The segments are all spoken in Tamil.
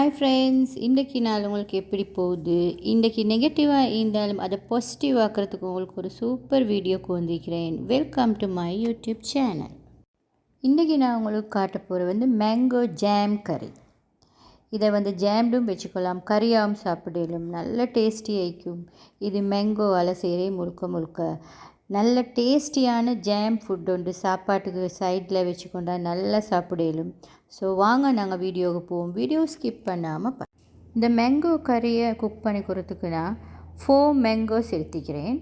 ஹாய் ஃப்ரெண்ட்ஸ், இன்றைக்கி நாள் உங்களுக்கு எப்படி போகுது? இன்றைக்கி நெகட்டிவாக இருந்தாலும் அதை பாசிட்டிவ் ஆக்கிறதுக்கு உங்களுக்கு ஒரு சூப்பர் வீடியோக்கு வந்திருக்கிறேன். Welcome to my YouTube channel. இன்றைக்கி நான் உங்களுக்கு காட்ட போகிற மேங்கோ ஜாம் கறி. இதை ஜாம்டும் வச்சுக்கலாம், கறியாகவும் சாப்பிடலும், நல்ல டேஸ்டி ஆயிக்கும். இது மேங்கோவால் செய்கிறே முழுக்க நல்ல டேஸ்டியான ஜாம் ஃபுட் உண்டு. சாப்பாட்டுக்கு சைடில் வச்சுக்கொண்டா நல்லா சாப்பிடலும். ஸோ வாங்க நாங்கள் வீடியோவுக்கு போவோம். வீடியோ ஸ்கிப் பண்ணாமல் இந்த மேங்கோ கறியை குக் பண்ணி கொடுத்துக்கு நான் 4 மேங்கோஸ் எடுத்துக்கிறேன்.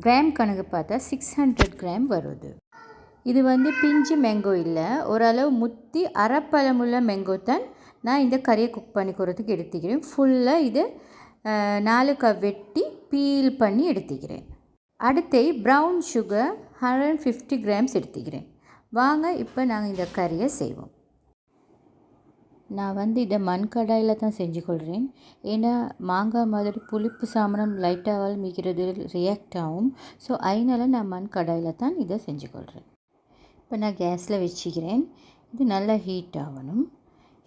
கிராம் கணக்கு பார்த்தா 600 கிராம் வருது. இது பிஞ்சு மேங்கோ இல்லை, ஓரளவு முத்தி அரைப்பழமுள்ள மேங்கோ தான் நான் இந்த கறியை குக் பண்ணி கொடுத்துக்கு எடுத்துக்கிறேன். ஃபுல்லாக இது 4 கப் வெட்டி பீல் பண்ணி எடுத்துக்கிறேன். அடுத்து ப்ரௌன் சுகர் 150 கிராம்ஸ் எடுத்துக்கிறேன். வாங்க இப்போ நாங்கள் இந்த கறியை செய்வோம். நான் இதை மண் கடாயில் தான் செஞ்சு கொள்கிறேன். ஏன்னா மாங்காய் மாதிரி புளிப்பு சாமனம் லைட்டாக மிக்கிறது ரியாக்ட் ஆகும். ஸோ அதனால் நான் மண் கடாயில் தான் இதை செஞ்சு கொள்கிறேன். இப்போ நான் கேஸில் வச்சுக்கிறேன். இது நல்லா ஹீட் ஆகணும்.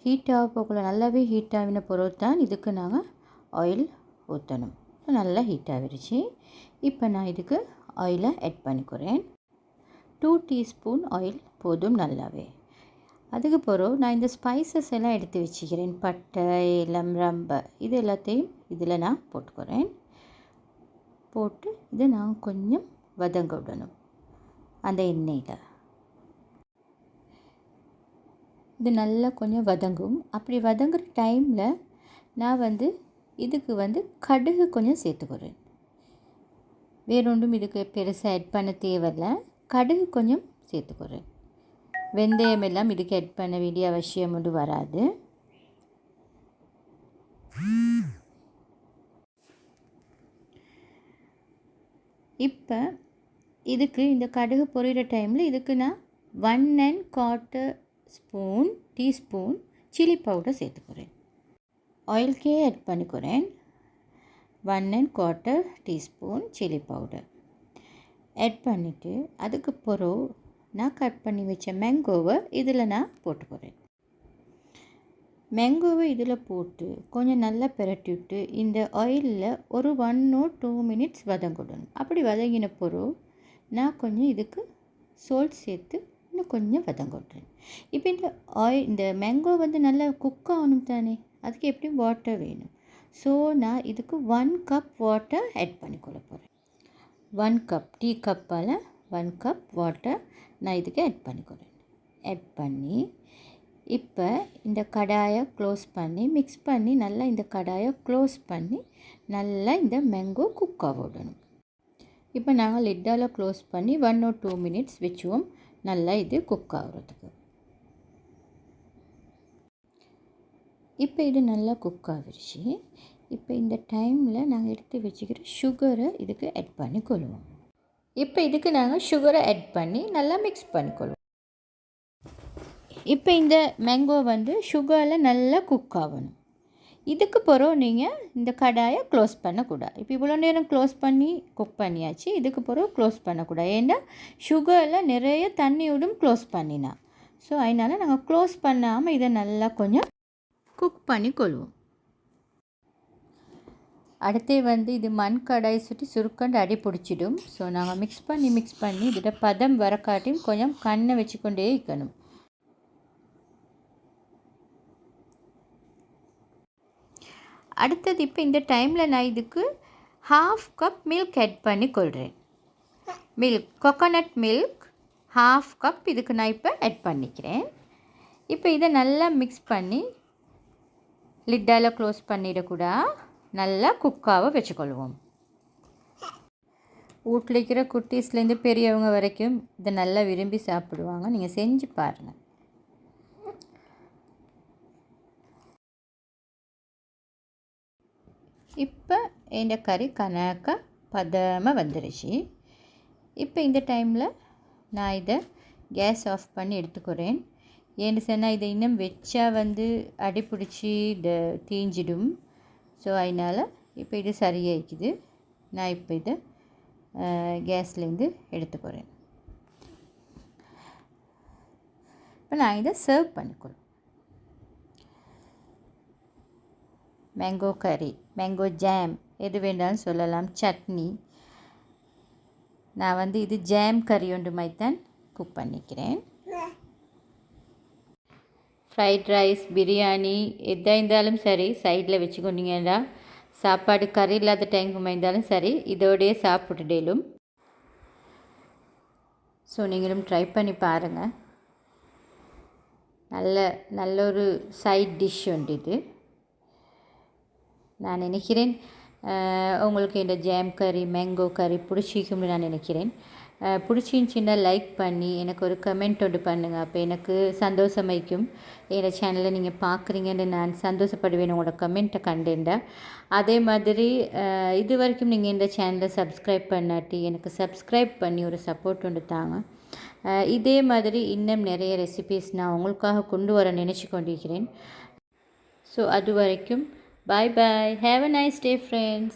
ஹீட் ஆக போகல, நல்லாவே ஹீட் ஆகின பிறகு தான் இதுக்கு நாங்கள் ஆயில் ஊற்றணும். நல்லா ஹீட் ஆகிடுச்சு. இப்போ நான் இதுக்கு ஆயிலை ஆட் பண்ணிக்கிறேன். 2 டீஸ்பூன் ஆயில் போதும் நல்லாவே. அதுக்கு பிறகு நான் இந்த ஸ்பைசஸ் எல்லாம் எடுத்து வச்சுக்கிறேன். பட்டை, ஏலம், ரம்பை, இது எல்லாத்தையும் இதில் நான் போட்டுக்கிறேன். போட்டு இதை நான் கொஞ்சம் வதங்க விடணும் அந்த எண்ணெயில். இது நல்லா கொஞ்சம் வதங்கும். அப்படி வதங்குற டைமில் நான் இதுக்கு கடுகு கொஞ்சம் சேர்த்துக்கிறேன். வேறொன்றும் இதுக்கு பெருசாக ஆட் பண்ண தேவையில்லை. கடுகு கொஞ்சம் சேர்த்துக்கிறேன். வெந்தயம் எல்லாம் இதுக்கு ஆட் பண்ண வேண்டிய அவசியம் ஒன்று வராது. இப்போ இதுக்கு இந்த கடுகு பொரியிற டைமில் இதுக்கு நான் 1¼ டீஸ்பூன் சில்லி பவுடர் சேர்த்துக்கிறேன். ஆயில்கே ஆட் பண்ணிக்கிறேன். 1¼ டீஸ்பூன் சில்லி பவுடர் ஆட் பண்ணிவிட்டு அதுக்கு பிறகு நான் கட் பண்ணி வச்ச மேங்கோவை இதில் நான் போட்டுக்கிறேன். மேங்கோவை இதில் போட்டு கொஞ்சம் நல்லா பிரட்டி விட்டு இந்த ஆயிலில் ஒரு 1 or 2 மினிட்ஸ் வதங்கிடணும். அப்படி வதங்கின பிறகு நான் கொஞ்சம் இதுக்கு சால்ட் சேர்த்து இன்னும் கொஞ்சம் வதங்க விட்றேன். இப்போ இந்த மேங்கோ நல்லா குக் ஆகணும் தானே, அதுக்கு எப்படியும் வாட்டர் வேணும். ஸோ நான் இதுக்கு 1 கப் வாட்டர் ஆட் பண்ணிக்கொள்ள போகிறேன். 1 கப் டீ கப்பால் 1 கப் வாட்டர் நான் இதுக்கு ஆட் பண்ணிக்கிறேன். ஆட் பண்ணி இப்போ இந்த கடாயை க்ளோஸ் பண்ணி மிக்ஸ் பண்ணி நல்லா இந்த கடாயை க்ளோஸ் பண்ணி நல்லா இந்த மேங்கோ குக் ஆக விடணும். இப்போ நாங்கள் லிட்டால் க்ளோஸ் பண்ணி 1 or 2 மினிட்ஸ் வச்சுவோம் நல்லா இது குக் ஆகிறதுக்கு. இப்போ இது நல்லா குக் ஆகிடுச்சு. இப்போ இந்த டைமில் நாங்கள் எடுத்து வச்சுக்கிற சுகரை இதுக்கு ஆட் பண்ணிக்கொள்வோம். இப்போ இதுக்கு நாங்கள் சுகரை ஆட் பண்ணி நல்லா மிக்ஸ் பண்ணிக்கொள்வோம். இப்போ இந்த மேங்கோ சுகரில் நல்லா குக் ஆகணும். இதுக்கு பிறகு நீங்கள் இந்த கடாயை க்ளோஸ் பண்ணக்கூடாது. இப்போ இவ்வளோ நேரம் க்ளோஸ் பண்ணி குக் பண்ணியாச்சு. இதுக்கு பிறகு க்ளோஸ் பண்ணக்கூடாது. ஏன்னா சுகரில் நிறைய தண்ணியோடும் க்ளோஸ் பண்ணினா. ஸோ அதனால் நாங்கள் க்ளோஸ் பண்ணாமல் இதை நல்லா கொஞ்சம் குக் பண்ணி கொள்வோம். அடுத்தே இது மண் கடாயை சுற்றி சுருக்கண்டு அடி பிடிச்சிடும். ஸோ நாங்கள் மிக்ஸ் பண்ணி இதோட பதம் வரக்காட்டியும் கொஞ்சம் கண்ணை வச்சுக்கொண்டே இருக்கணும். அடுத்தது இப்போ இந்த டைமில் நான் இதுக்கு 1/2 கப் மில்க் ஆட் பண்ணி கொள்கிறேன். கோகோனட் மில்க் 1/2 கப் இதுக்கு நான் இப்போ ஆட் பண்ணிக்கிறேன். இப்போ இதை நல்லா மிக்ஸ் பண்ணி லிட்டால் க்ளோஸ் பண்ணிடக்கூடாது, நல்லா குக்காக வச்சுக்கொள்வோம். வீட்டில் இருக்கிற குட்டீஸ்லேருந்து பெரியவங்க வரைக்கும் இதை நல்லா விரும்பி சாப்பிடுவாங்க. நீங்கள் செஞ்சு பாருங்கள். இப்போ இந்த கறி கணக்க பதமாக வந்துடுச்சு. இப்போ இந்த டைமில் நான் இதை கேஸ் ஆஃப் பண்ணி எடுத்துக்கிறேன். ஏன்னு சொன்னால் இதை இன்னும் வச்சா அடி பிடிச்சி இதை தீஞ்சிடும். ஸோ அதனால் இப்போ இது சரியாகிக்குது. நான் இப்போ இதை கேஸ்லேருந்து எடுத்துக்கிறேன். இப்போ நான் இதை சர்வ் பண்ணிக்கிறேன். மேங்கோ கறி, மேங்கோ ஜாம் எது வேண்டாலும் சொல்லலாம், சட்னி. நான் இது ஜாம் கறி ஒன்று மாதிரி தான் குக் பண்ணிக்கிறேன். ஃப்ரைட் ரைஸ், பிரியாணி எதாக இருந்தாலும் சரி சைடில் வச்சுக்கொண்டீங்கன்னா சாப்பாடு கறி இல்லாத டைமுக்கு இருந்தாலும் சரி இதோடையே சாப்பிட்டுடலும். ஸோ நீங்களும் ட்ரை பண்ணி பாருங்கள். நல்ல ஒரு சைட் டிஷ் உண்டு இது. நான் நினைக்கிறேன் உங்களுக்கு இந்த ஜாம் கறி மேங்கோ கறி பிடிச்சிக்கும்னு நான் நினைக்கிறேன். பிடிச்சிருந்துச்சின்னா லைக் பண்ணி எனக்கு ஒரு கமெண்ட் ஒன்று பண்ணுங்கள். அப்போ எனக்கு சந்தோஷமாயிக்கும். என்னோடய சேனலை நீங்கள் பார்க்குறீங்கன்னு நான் சந்தோஷப்படுவேன் உங்களோட கமெண்ட்டை கண்டேன்டா. அதே மாதிரி இது வரைக்கும் நீங்கள் இந்த சேனலை சப்ஸ்கிரைப் பண்ணாட்டி எனக்கு சப்ஸ்கிரைப் பண்ணி ஒரு சப்போர்ட் ஒன்று தாங்க. இதே மாதிரி இன்னும் நிறைய ரெசிபீஸ் நான் உங்களுக்காக கொண்டு வர நினச்சி கொண்டிருக்கிறேன். ஸோ அது வரைக்கும் bye bye, have a nice day friends.